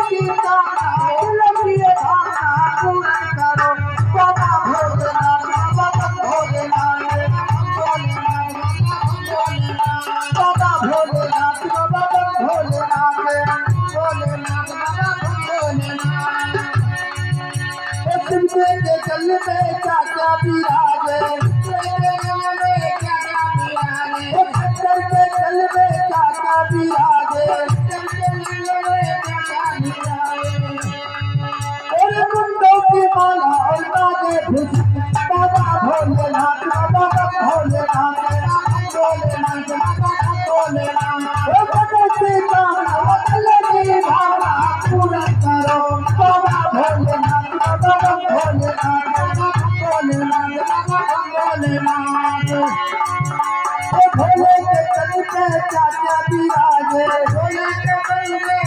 की कामना लगिए भावना पूर्ण करो बाबा भोलेनाथ बाबा भोलेनाथ बाबा भोलेनाथ बाबा भोलेनाथ भोलेनाथ बाबा भोलेनाथ तुमसे के जल में क्या क्या विराजे शंकर के जल में क्या क्या विराजे और कुंडों की माला और बाजे भूषण बाबा भोलेनाथ बाबा भोलेनाथ भोलेनाथ बाबा भोलेनाथ ओ भगवती कामना लगी भावना पूर्ण करो बाबा भोलेनाथ बाबा भोलेनाथ बाबा भोलेनाथ बाबा भोलेनाथ भोले के तन पे चाचा विराजे भोले के तन पे